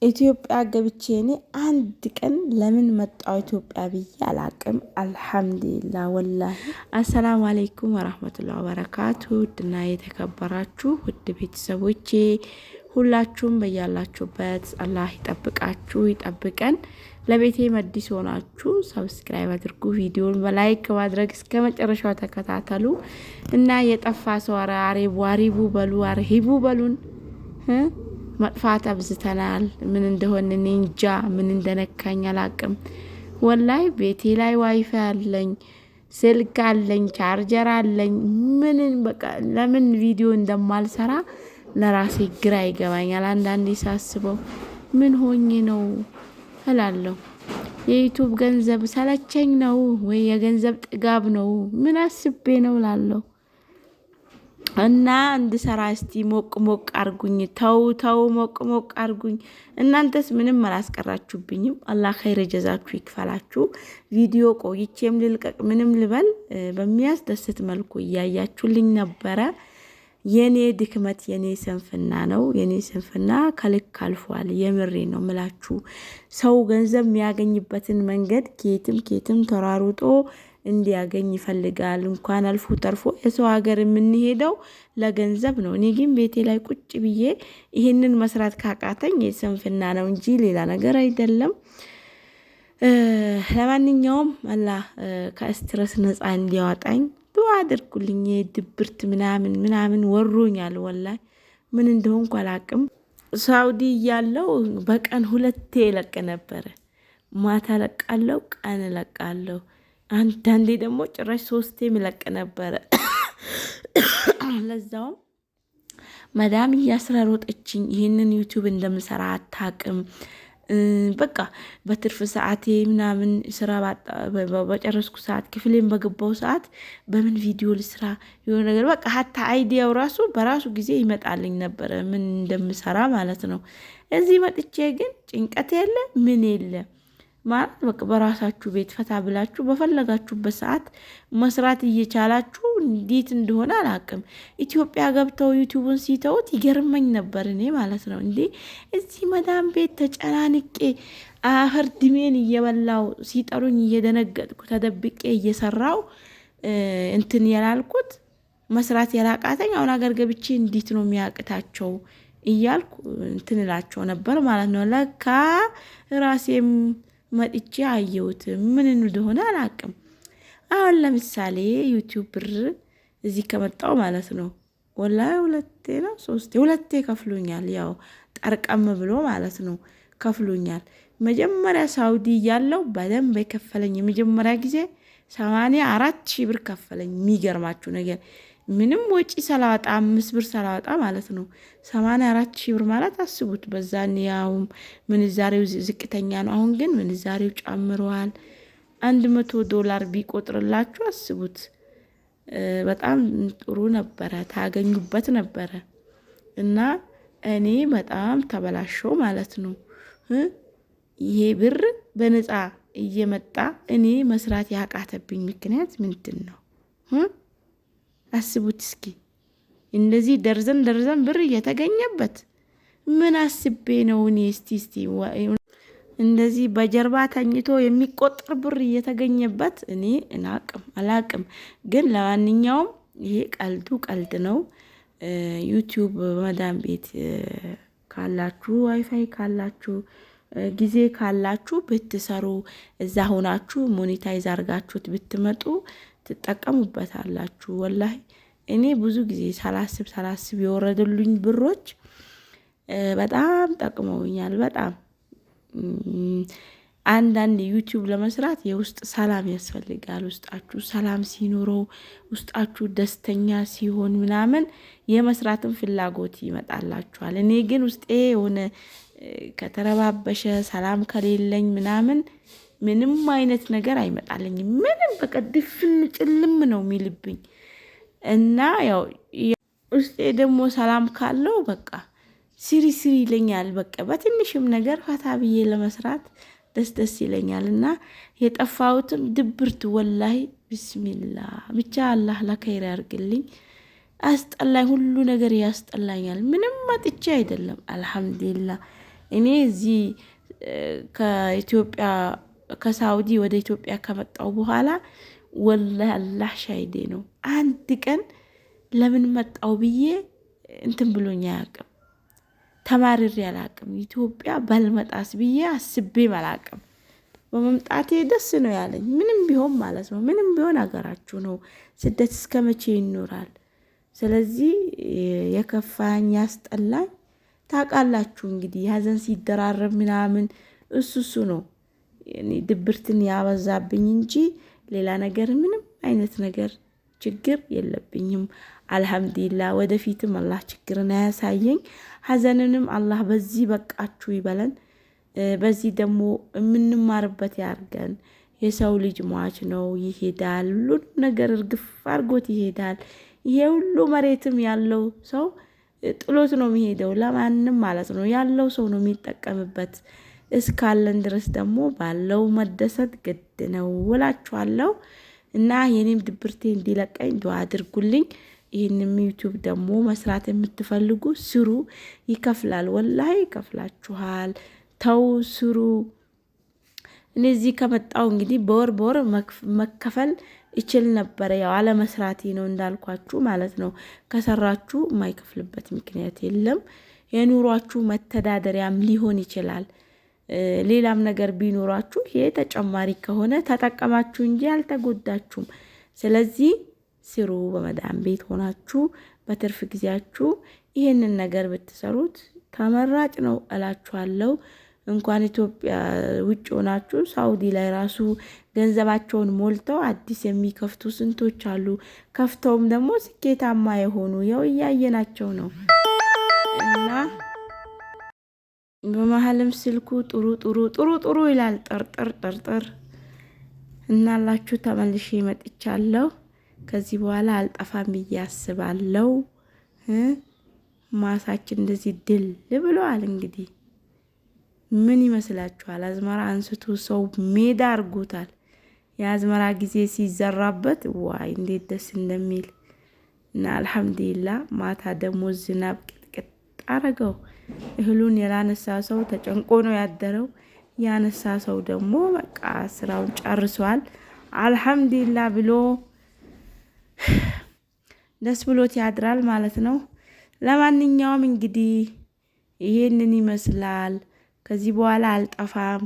ኢትዮጵያ ገብቼ እኔ አንድ ቀን ለምን መጣው ኢትዮጵያ ብዬ አላቅም። አልሐምዱሊላህ ወላሂ። አሰላሙ አለይኩም ወራህመቱላሂ ወበረካቱ። ውድና የተከበራችሁ ውድ ቤተሰቦቼ ሁላችሁም በያላችሁበት አላህ ይጠብቃችሁ ይጠብቀን። ለቤቴ መዲስ ሆናችሁ ሰብስክራይብ አድርጉ፣ ቪዲዮን በላይክ ማድረግ እስከ መጨረሻው ተከታተሉ እና የጠፋ ሰው አሪቡ አሪቡ በሉ አርሂቡ በሉን። መጥፋት አብዝተናል። ምን እንደሆነ እኔ እንጃ፣ ምን እንደነካኝ አላቅም። ወላይ ቤቴ ላይ ዋይፋይ አለኝ፣ ስልክ አለኝ፣ ቻርጀር አለኝ። በቃ ለምን ቪዲዮ እንደማልሰራ ለራሴ ግራ ይገባኛል። አንዳንዴ ሳስበው ምን ሆኜ ነው እላለሁ። የዩቲዩብ ገንዘብ ሰለቸኝ ነው ወይ የገንዘብ ጥጋብ ነው? ምን አስቤ ነው እላለሁ። እና እንድሰራ እስቲ ሞቅ ሞቅ አርጉኝ። ተው ሞቅ አርጉኝ። እናንተስ ምንም አላስቀራችሁብኝም። አላህ ኸይር ጀዛችሁ ይክፈላችሁ። ቪዲዮ ቆይቼም ልልቀቅ ምንም ልበል በሚያስደስት መልኩ እያያችሁልኝ ነበረ። የኔ ድክመት የኔ ስንፍና ነው። የኔ ስንፍና ከልክ አልፏል። የምሬ ነው ምላችሁ። ሰው ገንዘብ የሚያገኝበትን መንገድ ኬትም ተራሩጦ እንዲያገኝ ይፈልጋል። እንኳን አልፎ ተርፎ የሰው ሀገር የምንሄደው ለገንዘብ ነው። እኔ ግን ቤቴ ላይ ቁጭ ብዬ ይሄንን መስራት ካቃተኝ የስንፍና ነው እንጂ ሌላ ነገር አይደለም። ለማንኛውም አላህ ከስትረስ ነፃ እንዲያወጣኝ ዱአ አድርጉልኝ። ድብርት ምናምን ወሮኛል። ወላሂ ምን እንደሆንኩ አላቅም። ሳውዲ እያለው በቀን 2 ለቅ ነበረ። ማታ ለቃለሁ፣ ቀን ለቃለሁ። አንዳንዴ ደግሞ ጭራሽ 3 የሚለቅ ነበረ። ለዛውም መዳም እያስራሮጠችኝ ይሄንን ዩቲዩብ እንደምሰራ አታቅም። በቃ በትርፍ ሰዓቴ ምናምን ስራ በጨረስኩ ሰዓት ክፍሌን በገባው ሰዓት በምን ቪዲዮ ልስራ የሆነ ነገር በቃ ሀታ አይዲያው ራሱ በራሱ ጊዜ ይመጣልኝ ነበረ፣ ምን እንደምሰራ ማለት ነው። እዚህ መጥቼ ግን ጭንቀት የለ ምን የለ ማለት በቃ በራሳችሁ ቤት ፈታ ብላችሁ በፈለጋችሁበት ሰዓት መስራት እየቻላችሁ እንዴት እንደሆነ አላቅም። ኢትዮጵያ ገብተው ዩቲዩብን ሲተውት ይገርመኝ ነበር እኔ ማለት ነው። እንዴ እዚህ መዳም ቤት ተጨናንቄ አፈር ድሜን እየበላው ሲጠሩኝ እየደነገጥኩ ተደብቄ እየሰራው እንትን ያላልኩት መስራት ያላቃተኝ አሁን ሀገር ገብቼ እንዴት ነው የሚያቅታቸው እያልኩ እንትን እላቸው ነበር ማለት ነው። ለካ ራሴም መጥቼ አየሁት ምን እንደሆነ አላቅም። አሁን ለምሳሌ ዩቲዩብ ብር እዚህ ከመጣው ማለት ነው ወላሂ 2 ከፍሎኛል። ያው ጠርቀም ብሎ ማለት ነው ከፍሎኛል። መጀመሪያ ሳውዲ ያለው በደንብ የከፈለኝ የመጀመሪያ ጊዜ 84,000 ብር ከፈለኝ። የሚገርማችሁ ነገር ምንም ወጪ ሳላወጣ 5 ብር ሳላወጣ ማለት ነው 84,000 ብር ማለት አስቡት። በዛን ያው ምንዛሬው ዝቅተኛ ነው። አሁን ግን ምንዛሬው ጨምሯል። $100 ቢቆጥርላችሁ አስቡት። በጣም ጥሩ ነበረ፣ ታገኙበት ነበረ። እና እኔ በጣም ተበላሸው ማለት ነው። ይሄ ብር በነፃ እየመጣ እኔ መስራት ያቃተብኝ ምክንያት ምንድን ነው? አስቡት እስኪ። እንደዚህ ደርዘን ብር እየተገኘበት ምን አስቤ ነው እኔ? እስቲ እንደዚህ በጀርባ ተኝቶ የሚቆጠር ብር እየተገኘበት እኔ አላቅም። ግን ለማንኛውም ይሄ ቀልድ ነው። ዩቲዩብ መዳም ቤት ካላችሁ ዋይፋይ ካላችሁ ጊዜ ካላችሁ ብትሰሩ እዛ ሆናችሁ ሞኔታይዝ አርጋችሁት ብትመጡ ትጠቀሙበታላችሁ። ወላሂ እኔ ብዙ ጊዜ ሳላስብ የወረደሉኝ ብሮች በጣም ጠቅመውኛል። በጣም አንዳንድ ዩቲዩብ ለመስራት የውስጥ ሰላም ያስፈልጋል። ውስጣችሁ ሰላም ሲኖረው፣ ውስጣችሁ ደስተኛ ሲሆን ምናምን የመስራትን ፍላጎት ይመጣላችኋል። እኔ ግን ውስጤ የሆነ ከተረባበሸ ሰላም ከሌለኝ ምንም አይነት ነገር አይመጣልኝም። ምንም በቃ ድፍን ጭልም ነው የሚልብኝ። እና ያው ውስጤ ደግሞ ሰላም ካለው በቃ ሲሪ ይለኛል። በቃ በትንሽም ነገር ፈታ ብዬ ለመስራት ደስ ይለኛል። እና የጠፋሁትም ድብርት ወላሂ ቢስሚላ ብቻ አላህ ለኸይር ያርግልኝ። አስጠላኝ፣ ሁሉ ነገር ያስጠላኛል። ምንም መጥቼ አይደለም አልሐምዱሊላህ። እኔ እዚህ ከኢትዮጵያ ከሳውዲ ወደ ኢትዮጵያ ከመጣው በኋላ ወላሂ አላህ ሻሂዴ ነው፣ አንድ ቀን ለምን መጣው ብዬ እንትን ብሎኝ አያውቅም። ተማርሬ አላውቅም። ኢትዮጵያ ባልመጣስ ብዬ አስቤም አላውቅም። በመምጣቴ ደስ ነው ያለኝ። ምንም ቢሆን ማለት ነው፣ ምንም ቢሆን ሀገራችሁ ነው። ስደት እስከ መቼ ይኖራል? ስለዚህ የከፋኝ ያስጠላኝ ታውቃላችሁ እንግዲህ ሀዘን ሲደራረብ ምናምን እሱ ነው ድብርትን ያበዛብኝ እንጂ ሌላ ነገር ምንም አይነት ነገር ችግር የለብኝም። አልሐምዱሊላህ። ወደፊትም አላህ ችግርን አያሳየኝ፣ ሀዘንንም አላህ በዚህ በቃችሁ ይበለን። በዚህ ደግሞ የምንማርበት ያርገን። የሰው ልጅ ሟች ነው፣ ይሄዳል። ሁሉም ነገር እርግፍ አድርጎት ይሄዳል። ይሄ ሁሉ መሬትም ያለው ሰው ጥሎት ነው የሚሄደው፣ ለማንም ማለት ነው። ያለው ሰው ነው የሚጠቀምበት። እስካለን ድረስ ደግሞ ባለው መደሰት ግድ ነው እላችኋለሁ። እና የኔም ድብርቴ እንዲለቀኝ ዱዓ አድርጉልኝ። ይህንም ዩቲዩብ ደግሞ መስራት የምትፈልጉ ስሩ፣ ይከፍላል፣ ወላሂ ይከፍላችኋል። ተው ስሩ። እኔ እዚህ ከመጣው እንግዲህ በወር መከፈል ይችል ነበረ። ያው አለመስራቴ ነው እንዳልኳችሁ ማለት ነው። ከሰራችሁ የማይከፍልበት ምክንያት የለም። የኑሯችሁ መተዳደሪያም ሊሆን ይችላል። ሌላም ነገር ቢኖራችሁ ይሄ ተጨማሪ ከሆነ ተጠቀማችሁ እንጂ አልተጎዳችሁም። ስለዚህ ስሩ። በመዳም ቤት ሆናችሁ በትርፍ ጊዜያችሁ ይሄንን ነገር ብትሰሩት ተመራጭ ነው እላችኋለሁ። እንኳን ኢትዮጵያ ውጭ ሆናችሁ ሳውዲ ላይ ራሱ ገንዘባቸውን ሞልተው አዲስ የሚከፍቱ ስንቶች አሉ። ከፍተውም ደግሞ ስኬታማ የሆኑ ያው እያየናቸው ነው። እና በመሀልም ስልኩ ጥሩ ይላል ጠርጠር እናላችሁ ተመልሼ መጥቻለሁ። ከዚህ በኋላ አልጠፋም ብዬ አስባለሁ። ማሳችን እንደዚህ ድል ብሏል። እንግዲህ ምን ይመስላችኋል? አዝመራ አንስቶ ሰው ሜዳ አርጎታል። የአዝመራ ጊዜ ሲዘራበት ዋይ እንዴት ደስ እንደሚል እና አልሐምዱሊላህ። ማታ ደግሞ ዝናብ ቅጥቅጥ አረገው። እህሉን ያላነሳ ሰው ተጨንቆ ነው ያደረው። ያነሳ ሰው ደግሞ በቃ ስራውን ጨርሷል። አልሐምዱሊላህ ብሎ ደስ ብሎት ያድራል ማለት ነው። ለማንኛውም እንግዲህ ይሄንን ይመስላል። ከዚህ በኋላ አልጠፋም።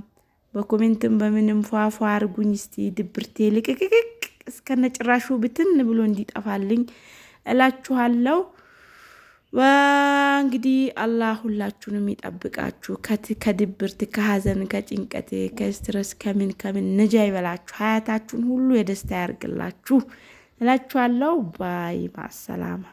በኮሜንትም በምንም ፏፏ አርጉኝ እስቲ ድብርቴ ልቅቅቅ እስከነጭራሹ ብትን ብሎ እንዲጠፋልኝ እላችኋለሁ። እንግዲህ አላህ ሁላችሁንም ይጠብቃችሁ ከድብርት፣ ከሀዘን፣ ከጭንቀት፣ ከስትረስ ከምን ነጃ ይበላችሁ። ሀያታችሁን ሁሉ የደስታ ያርግላችሁ እላችኋለሁ። ባይ ማሰላማ